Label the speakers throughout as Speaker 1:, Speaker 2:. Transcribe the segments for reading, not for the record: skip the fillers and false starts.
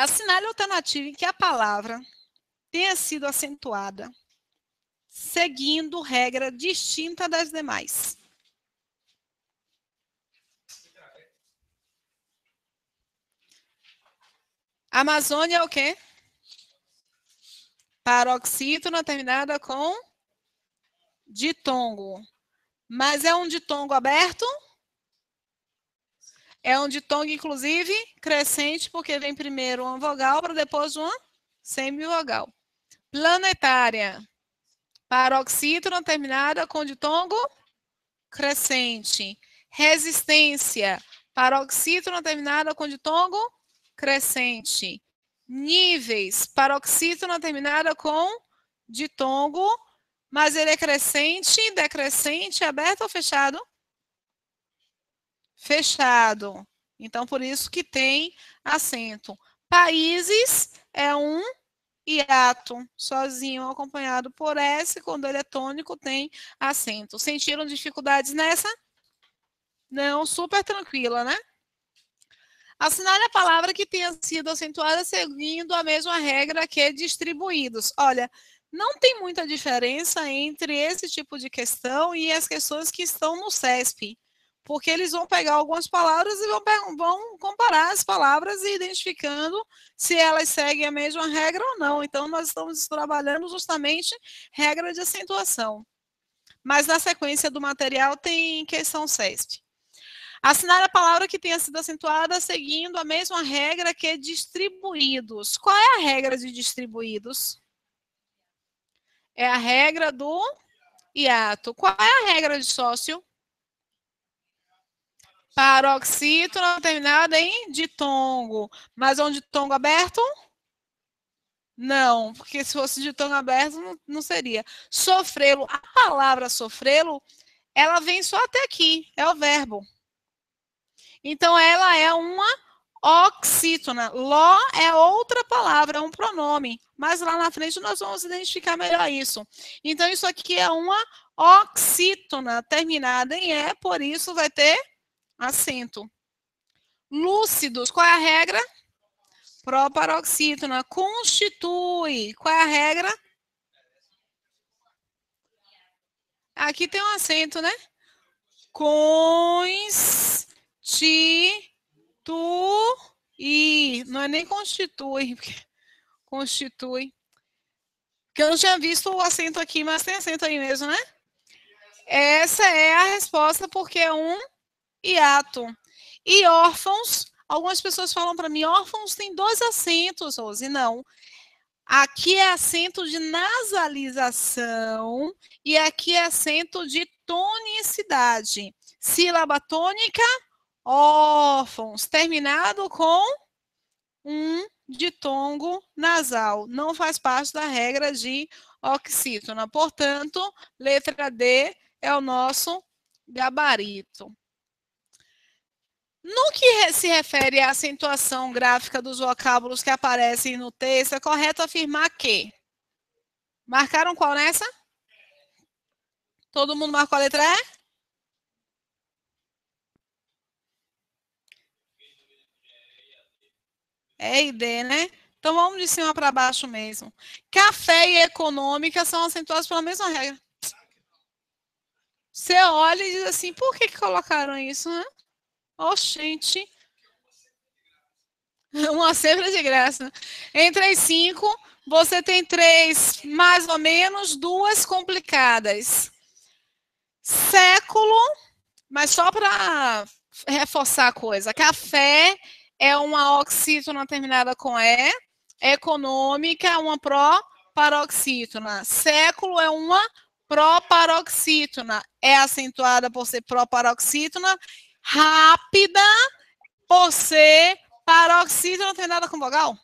Speaker 1: Assinale a alternativa em que a palavra tenha sido acentuada, seguindo regra distinta das demais. Amazônia é o quê? Paroxítona terminada com ditongo. Mas é um ditongo aberto? É um ditongo, inclusive, crescente, porque vem primeiro uma vogal para depois uma semivogal. Planetária. Paroxítona terminada com ditongo crescente. Resistência. Paroxítona terminada com ditongo crescente. Níveis. Paroxítona terminada com ditongo, mas ele é crescente, decrescente, aberto ou fechado? Fechado. Então, por isso que tem acento. Países é um hiato, sozinho, acompanhado por S, quando ele é tônico, tem acento. Sentiram dificuldades nessa? Não, super tranquila, né? Assinale a palavra que tenha sido acentuada seguindo a mesma regra que distribuídos. Olha, não tem muita diferença entre esse tipo de questão e as questões que estão no CESP, porque eles vão pegar algumas palavras e vão comparar as palavras e identificando se elas seguem a mesma regra ou não. Então, nós estamos trabalhando justamente regra de acentuação. Mas na sequência do material tem questão CESP. Assinar a palavra que tenha sido acentuada seguindo a mesma regra que distribuídos. Qual é a regra de distribuídos? É a regra do hiato. Qual é a regra de sócio? Paroxítona terminada em ditongo. Mas é um ditongo aberto? Não, porque se fosse ditongo aberto, não seria. Sofrê-lo, a palavra sofrê-lo, ela vem só até aqui, é o verbo. Então, ela é uma oxítona. Ló é outra palavra, é um pronome. Mas lá na frente nós vamos identificar melhor isso. Então, isso aqui é uma oxítona terminada em E, por isso vai ter acento. Lúcidos, qual é a regra? Proparoxítona. Constitui, qual é a regra? Aqui tem um acento, né? Constitui. Não é nem constitui, porque constitui. Porque eu não tinha visto o acento aqui, mas tem acento aí mesmo, né? Essa é a resposta, porque é um hiato. E órfãos, algumas pessoas falam para mim, órfãos tem 2 acentos, Rose. Não. Aqui é acento de nasalização e aqui é acento de tonicidade. Sílaba tônica, órfãos, terminado com um ditongo nasal. Não faz parte da regra de oxítona. Portanto, letra D é o nosso gabarito. No que se refere à acentuação gráfica dos vocábulos que aparecem no texto, é correto afirmar que... Marcaram qual nessa? Todo mundo marcou a letra E? E e D, né? Então vamos de cima para baixo mesmo. Café e econômica são acentuados pela mesma regra. Você olha e diz assim, por que colocaram isso, né? Oxente. Uma sempre de graça. Entre as 5, você tem 3 mais ou menos, 2 complicadas. Século, mas só para reforçar a coisa. Café é uma oxítona terminada com E. Econômica, uma pró-paroxítona. Século é uma pró-paroxítona. É acentuada por ser pró-paroxítona. Rápida por ser paroxítona terminada com vogal.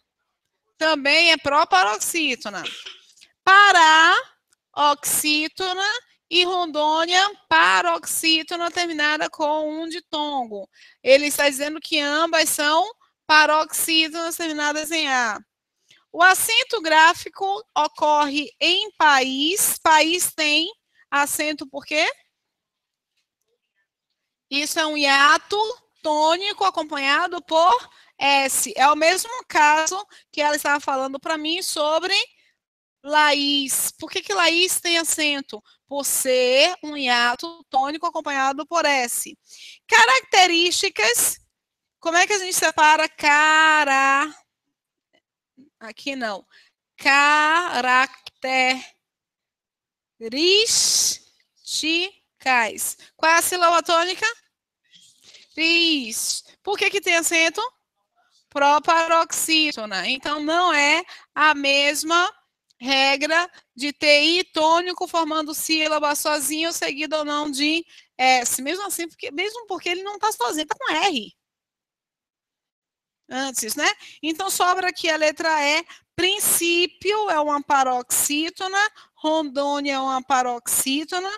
Speaker 1: Também é pró-paroxítona. Pará, oxítona. E Rondônia, paroxítona terminada com um ditongo. Ele está dizendo que ambas são paroxítonas terminadas em A. O acento gráfico ocorre em país. País tem acento por quê? Isso é um hiato tônico acompanhado por S. É o mesmo caso que ela estava falando para mim sobre Laís. Por que Laís tem acento? Por ser um hiato tônico acompanhado por S. Características. Como é que a gente separa cara? Aqui não. Características. Qual é a sílaba tônica? Ris. Por que tem acento? Proparoxítona. Então, não é a mesma regra de ter I tônico formando sílaba sozinho, seguido ou não de S. Mesmo assim, mesmo porque ele não está sozinho, está com R. Antes, né? Então, sobra aqui a letra E. Princípio é uma paroxítona. Rondônia é uma paroxítona.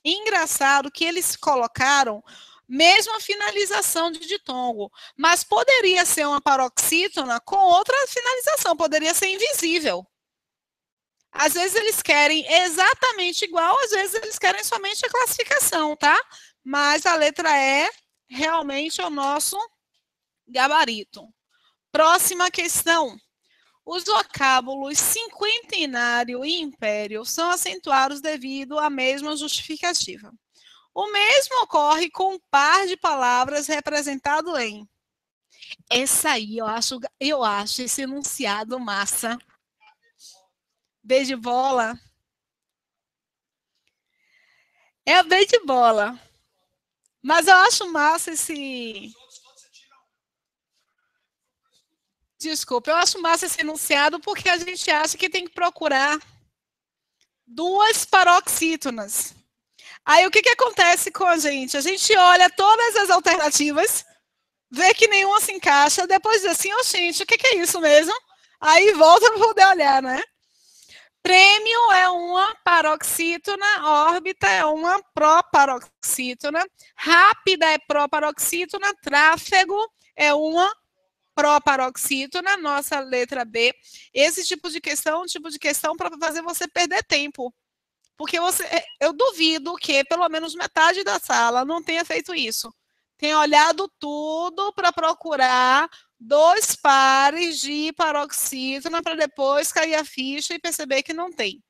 Speaker 1: Engraçado que eles colocaram mesma finalização de ditongo, mas poderia ser uma paroxítona com outra finalização, poderia ser invisível. Às vezes eles querem exatamente igual, às vezes eles querem somente a classificação, tá? Mas a letra E realmente é o nosso gabarito. Próxima questão. Os vocábulos cinquentenário e império são acentuados devido à mesma justificativa. O mesmo ocorre com um par de palavras representado em. Essa aí eu acho esse enunciado massa. B de bola. É o B de bola. Mas eu acho massa esse. Desculpa, eu acho massa esse enunciado porque a gente acha que tem que procurar duas paroxítonas. Aí o que acontece com a gente? A gente olha todas as alternativas, vê que nenhuma se encaixa, depois diz assim, gente, o que é isso mesmo? Aí volta para poder olhar, né? Prêmio é uma paroxítona, órbita é uma proparoxítona, rápida é proparoxítona, tráfego é uma proparoxítona, nossa letra B. Esse tipo de questão é um tipo de questão para fazer você perder tempo. Porque eu duvido que pelo menos metade da sala não tenha feito isso. Tenha olhado tudo para procurar dois pares de paroxítona para depois cair a ficha e perceber que não tem.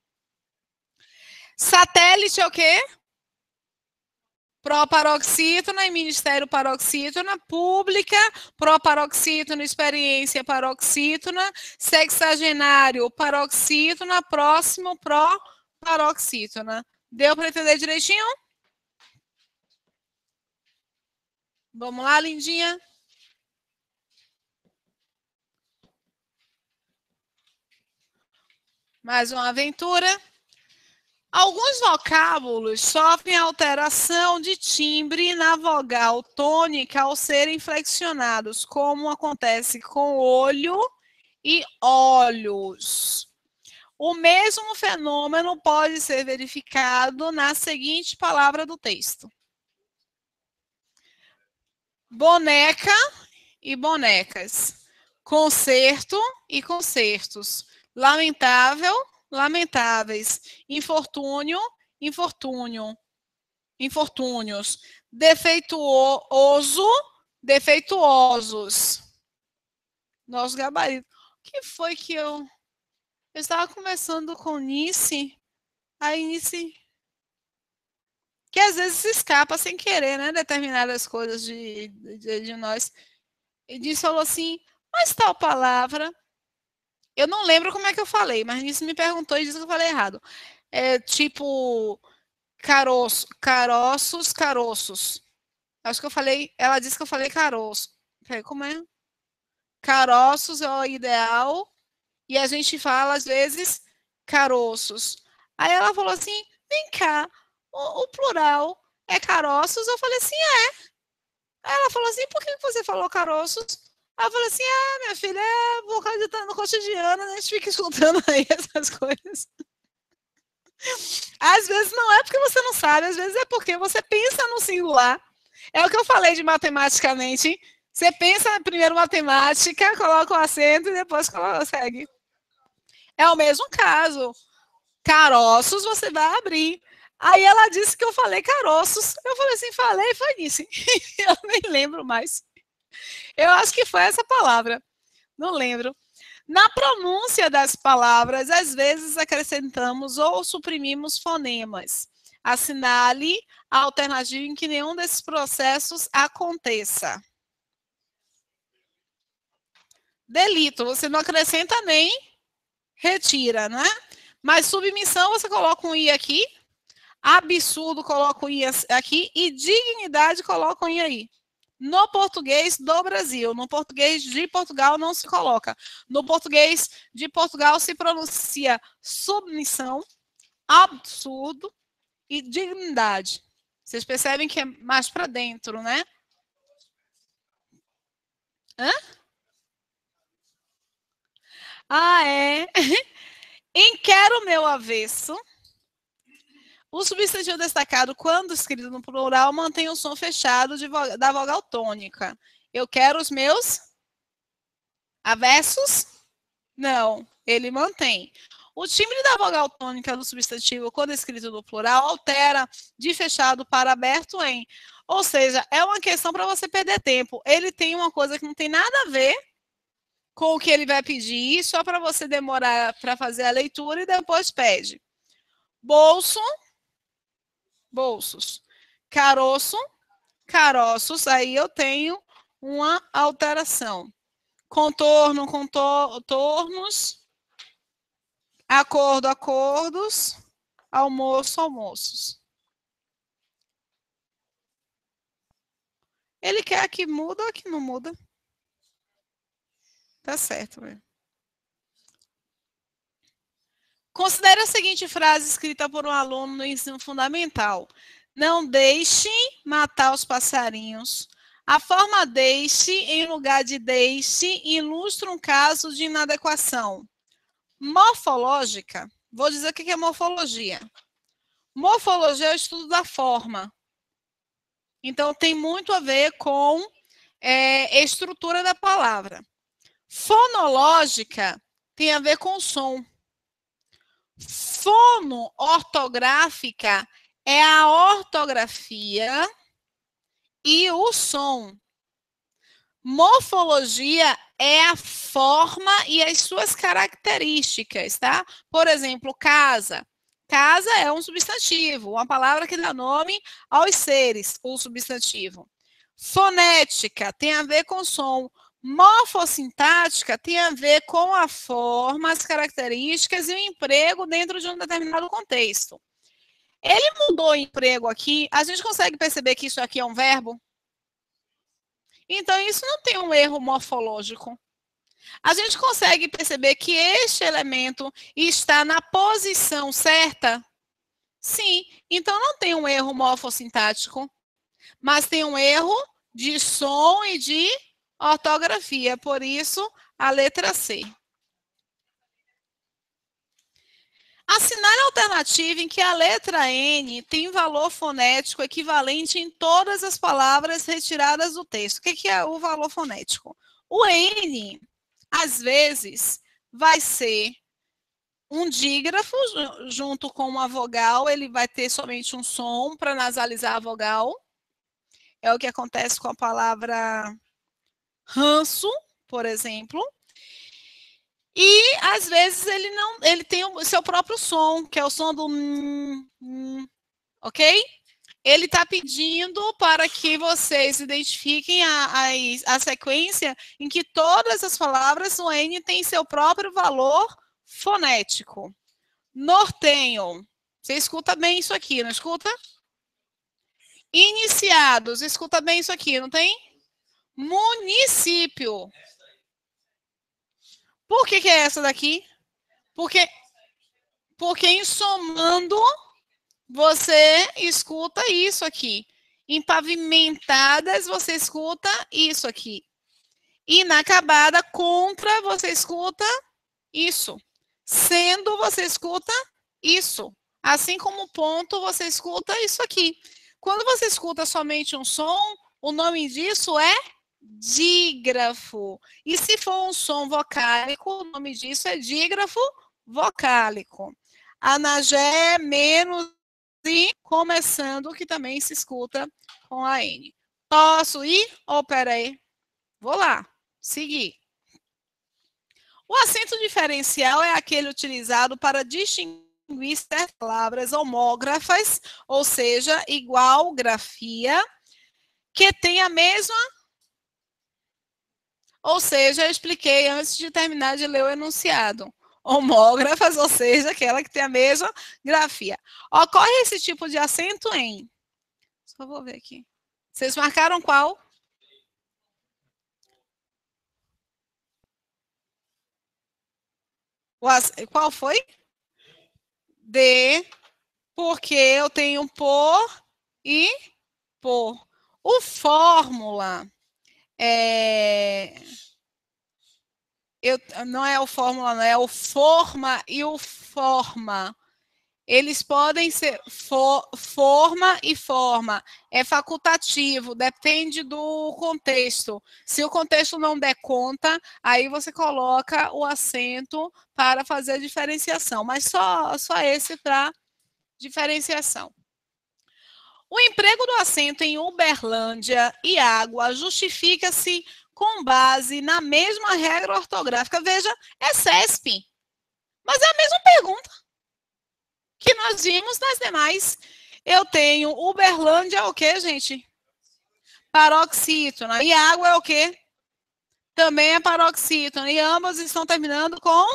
Speaker 1: Satélite é o quê? Proparoxítona e Ministério Paroxítona, pública, proparoxítona, experiência paroxítona, sexagenário paroxítona, próximo proparoxítona. Deu para entender direitinho? Vamos lá, lindinha? Mais uma aventura. Alguns vocábulos sofrem alteração de timbre na vogal tônica ao serem flexionados, como acontece com olho e olhos. O mesmo fenômeno pode ser verificado na seguinte palavra do texto: boneca e bonecas, concerto e concertos, lamentável, lamentáveis, infortúnio, infortúnio, infortúnios, defeituoso, defeituosos. Nosso gabarito. O que foi que eu estava conversando com Nice, aí Nice, que às vezes se escapa sem querer, né, determinadas coisas de nós. E Nice falou assim, mas tal palavra, eu não lembro como é que eu falei, mas Nice me perguntou e disse que eu falei errado. É tipo, caroço, caroços, caroços. Acho que eu falei, ela disse que eu falei caroço. Como é? Caroços é o ideal, e a gente fala, às vezes, caroços. Aí ela falou assim, vem cá, o plural é caroços? Eu falei assim, é. Aí ela falou assim, por que você falou caroços? Aí eu falei assim, minha filha, é por causa de estar no cotidiano, né? A gente fica escutando aí essas coisas. Às vezes não é porque você não sabe, às vezes é porque você pensa no singular. É o que eu falei de matematicamente. Você pensa primeiro matemática, coloca o acento e depois segue. É o mesmo caso. Caroços você vai abrir. Aí ela disse que eu falei caroços. Eu falei assim, falei, foi isso. Eu nem lembro mais. Eu acho que foi essa palavra. Não lembro. Na pronúncia das palavras, às vezes acrescentamos ou suprimimos fonemas. Assinale a alternativa em que nenhum desses processos aconteça. Delito, você não acrescenta nem retira, né? Mas submissão, você coloca um i aqui. Absurdo, coloca um i aqui. E dignidade, coloca um i aí. No português do Brasil, no português de Portugal não se coloca. No português de Portugal se pronuncia submissão, absurdo e dignidade. Vocês percebem que é mais para dentro, né? Hã? Ah, é. Em quero meu avesso, o substantivo destacado, quando escrito no plural, mantém o som fechado da vogal tônica. Eu quero os meus avessos? Não, ele mantém. O timbre da vogal tônica do substantivo, quando escrito no plural, altera de fechado para aberto em. Ou seja, é uma questão para você perder tempo. Ele tem uma coisa que não tem nada a ver com o que ele vai pedir, só para você demorar para fazer a leitura e depois pede. Bolso, bolsos. Caroço, caroços. Aí eu tenho uma alteração. Contorno, contornos. Acordo, acordos. Almoço, almoços. Ele quer que muda ou que não muda? Tá certo, velho. Considere a seguinte frase escrita por um aluno no ensino fundamental. Não deixe matar os passarinhos. A forma deixe, em lugar de deixe, ilustra um caso de inadequação. Morfológica, vou dizer o que é morfologia. Morfologia é o estudo da forma. Então, tem muito a ver com estrutura da palavra. Fonológica tem a ver com som. Fono-ortográfica é a ortografia e o som. Morfologia é a forma e as suas características, tá? Por exemplo, casa. Casa é um substantivo, uma palavra que dá nome aos seres, o substantivo. Fonética tem a ver com som. Morfossintática tem a ver com a forma, as características e o emprego dentro de um determinado contexto. Ele mudou o emprego aqui, a gente consegue perceber que isso aqui é um verbo? Então, isso não tem um erro morfológico. A gente consegue perceber que este elemento está na posição certa? Sim. Então, não tem um erro morfossintático, mas tem um erro de som e de ortografia. Por isso, a letra C. Assinale a alternativa em que a letra N tem valor fonético equivalente em todas as palavras retiradas do texto. O que é o valor fonético? O N, às vezes, vai ser um dígrafo junto com uma vogal, ele vai ter somente um som para nasalizar a vogal. É o que acontece com a palavra ranço, por exemplo. E às vezes ele tem o seu próprio som, que é o som do ok? Ele está pedindo para que vocês identifiquem a sequência em que todas as palavras no N têm seu próprio valor fonético. Nortenham. Você escuta bem isso aqui, não escuta? Iniciados. Escuta bem isso aqui, não tem? Município. Por que é essa daqui? Porque em somando, você escuta isso aqui. Em pavimentadas, você escuta isso aqui. Inacabada, contra, você escuta isso. Sendo, você escuta isso. Assim como ponto, você escuta isso aqui. Quando você escuta somente um som, o nome disso é dígrafo. E se for um som vocálico, o nome disso é dígrafo vocálico. Anagé, menos e começando, que também se escuta com a N. Posso ir? Ou peraí? Vou lá, seguir. O acento diferencial é aquele utilizado para distinguir certas palavras homógrafas, ou seja, igual grafia, que tem a mesma. Ou seja, eu expliquei antes de terminar de ler o enunciado. Homógrafas, ou seja, aquela que tem a mesma grafia. Ocorre esse tipo de acento em. Só vou ver aqui. Vocês marcaram qual? Qual foi? D, porque eu tenho por e por. O fórmula não é o fórmula, não é o forma e o forma. Eles podem ser forma e forma. É facultativo, depende do contexto. Se o contexto não der conta, aí você coloca o acento para fazer a diferenciação. Mas só esse para diferenciação. O emprego do acento em Uberlândia e Água justifica-se com base na mesma regra ortográfica. Veja, é CESP. Mas é a mesma pergunta que nós vimos nas demais. Eu tenho Uberlândia, o quê, gente? Paroxítona. E água é o quê? Também é paroxítona. E ambas estão terminando com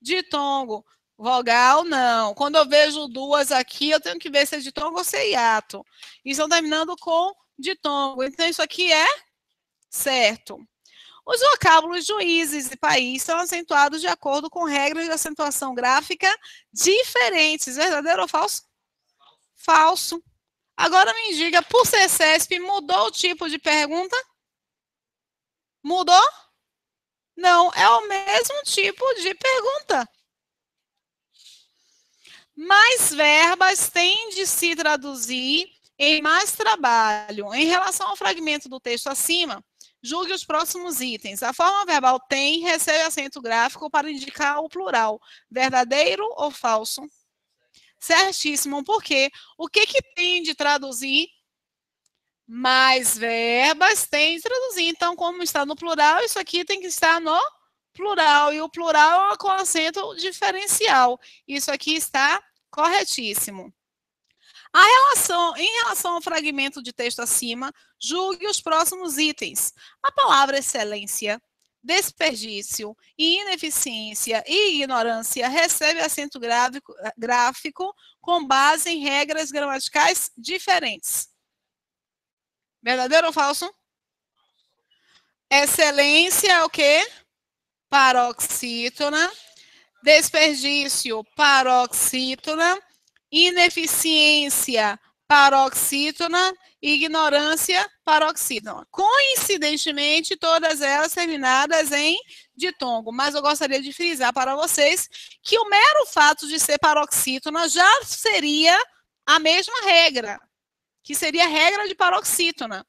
Speaker 1: ditongo. Vogal, não. Quando eu vejo duas aqui, eu tenho que ver se é ditongo ou se é hiato. E estão terminando com ditongo. Então, isso aqui é certo. Os vocábulos juízes e país são acentuados de acordo com regras de acentuação gráfica diferentes. Verdadeiro ou falso? Falso. Agora me diga, por ser CESP, mudou o tipo de pergunta? Mudou? Não, é o mesmo tipo de pergunta. Mais verbas têm de se traduzir em mais trabalho. Em relação ao fragmento do texto acima, julgue os próximos itens. A forma verbal tem recebe acento gráfico para indicar o plural. Verdadeiro ou falso? Certíssimo. Por quê? O que tem de traduzir? Mais verbas tem de traduzir. Então, como está no plural, isso aqui tem que estar no plural. E o plural é com acento diferencial. Isso aqui está corretíssimo. Em relação ao fragmento de texto acima, julgue os próximos itens. A palavra excelência, desperdício, ineficiência e ignorância recebe acento gráfico com base em regras gramaticais diferentes. Verdadeiro ou falso? Excelência é o quê? Paroxítona. Desperdício, paroxítona. Ineficiência, paroxítona. Ignorância, paroxítona. Coincidentemente, todas elas terminadas em ditongo. Mas eu gostaria de frisar para vocês que o mero fato de ser paroxítona já seria a mesma regra, que seria a regra de paroxítona.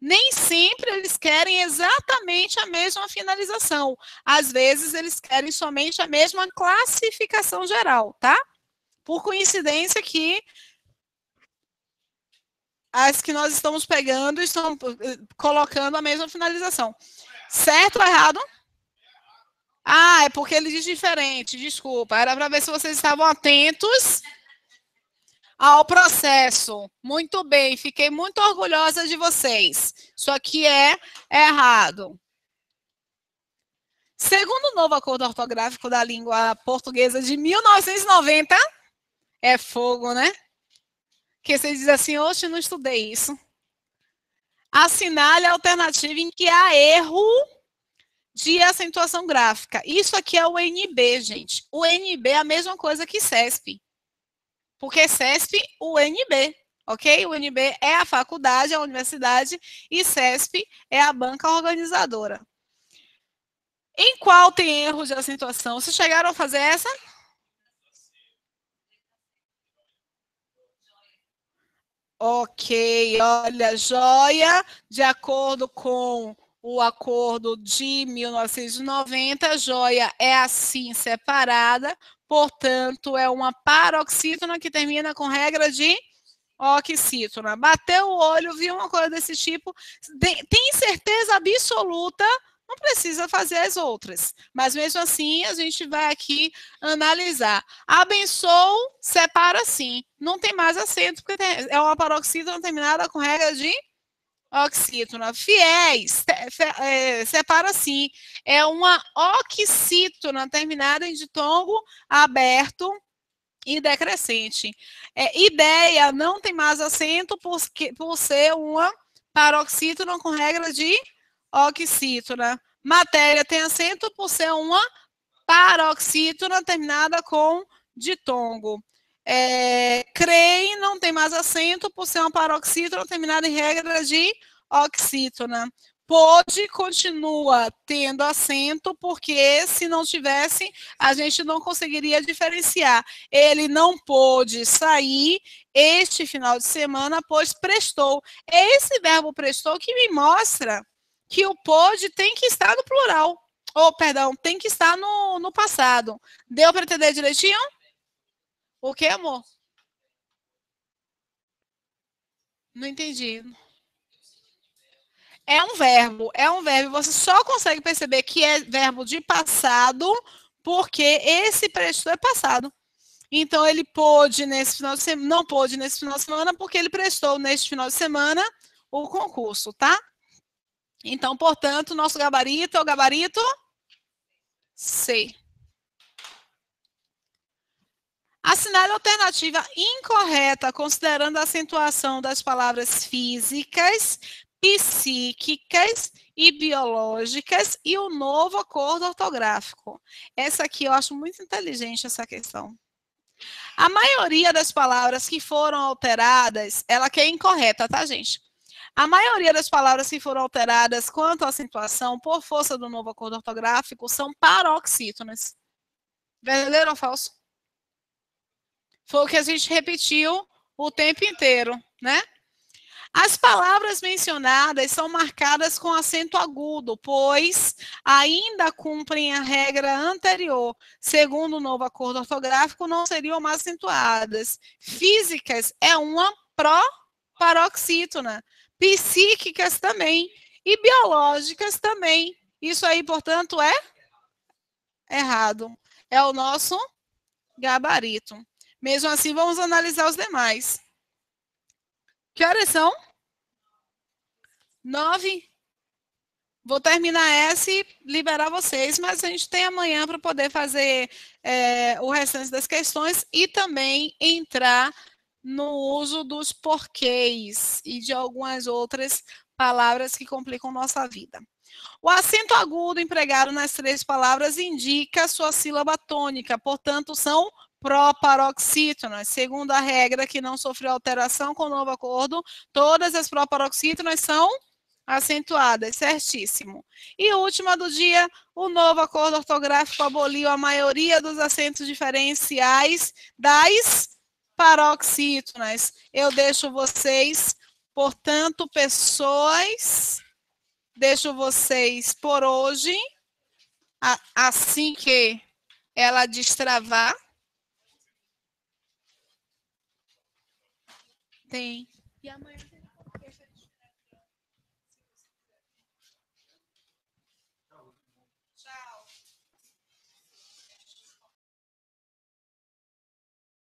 Speaker 1: Nem sempre eles querem exatamente a mesma finalização. Às vezes, eles querem somente a mesma classificação geral, tá? Por coincidência que as que nós estamos pegando estão colocando a mesma finalização. Certo ou errado? Ah, é porque ele diz diferente, desculpa. Era para ver se vocês estavam atentos ao processo. Muito bem, fiquei muito orgulhosa de vocês. Isso aqui é errado. Segundo o novo acordo ortográfico da língua portuguesa de 1990, é fogo, né? Que você diz assim, oxe, não estudei isso. Assinale a alternativa em que há erro de acentuação gráfica. Isso aqui é o NB, gente. O NB é a mesma coisa que CESP. Porque CESP, o NB, ok? O NB é a faculdade, a universidade, e CESP é a banca organizadora. Em qual tem erro de acentuação? Vocês chegaram a fazer essa? Ok, olha, joia, de acordo com o acordo de 1990, joia é assim separada, portanto, é uma paroxítona que termina com regra de oxítona. Bateu o olho, viu uma coisa desse tipo, tem certeza absoluta, não precisa fazer as outras. Mas mesmo assim, a gente vai aqui analisar. Abençoo, separa sim. Não tem mais acento, porque é uma paroxítona terminada com regra de oxítona. Fiéis, separa sim. É uma oxítona terminada em ditongo aberto e decrescente. Ideia não tem mais acento por ser uma paroxítona com regra de oxítona. Matéria tem acento por ser uma paroxítona terminada com ditongo. Creem não tem mais acento por ser uma paroxítona terminada em regra de oxítona. Pode continua tendo acento, porque se não tivesse, a gente não conseguiria diferenciar. Ele não pôde sair este final de semana, pois prestou. É esse verbo prestou que me mostra que o pôde tem que estar no plural. Perdão, tem que estar no passado. Deu para entender direitinho? O que, amor? Não entendi. É um verbo. Você só consegue perceber que é verbo de passado porque esse prestou é passado. Então, ele pôde nesse final de semana, não pôde nesse final de semana porque ele prestou neste final de semana o concurso, tá? Então, portanto, nosso gabarito é o gabarito C. Assinale a alternativa incorreta, considerando a acentuação das palavras físicas, psíquicas e biológicas e o novo acordo ortográfico. Essa aqui eu acho muito inteligente, essa questão. A maioria das palavras que foram alteradas, ela que é incorreta, tá, gente? A maioria das palavras que foram alteradas quanto à acentuação por força do novo acordo ortográfico são paroxítonas. Verdadeiro ou falso? Foi o que a gente repetiu o tempo inteiro, né? As palavras mencionadas são marcadas com acento agudo, pois ainda cumprem a regra anterior. Segundo o novo acordo ortográfico, não seriam mais acentuadas. Físicas é uma paroxítona. Psíquicas também. E biológicas também. Isso aí, portanto, é errado. É o nosso gabarito. Mesmo assim, vamos analisar os demais. Que horas são? 9. Vou terminar essa e liberar vocês, mas a gente tem amanhã para poder fazer o restante das questões e também entrar no uso dos porquês e de algumas outras palavras que complicam nossa vida. O acento agudo empregado nas 3 palavras indica sua sílaba tônica, portanto, são proparoxítonas. Segundo a regra que não sofreu alteração com o novo acordo, todas as proparoxítonas são acentuadas, certíssimo. E última do dia, o novo acordo ortográfico aboliu a maioria dos acentos diferenciais das paroxítonas. Eu deixo vocês, portanto, pessoas, deixo vocês por hoje, assim que ela destravar. Tem. E amanhã tem.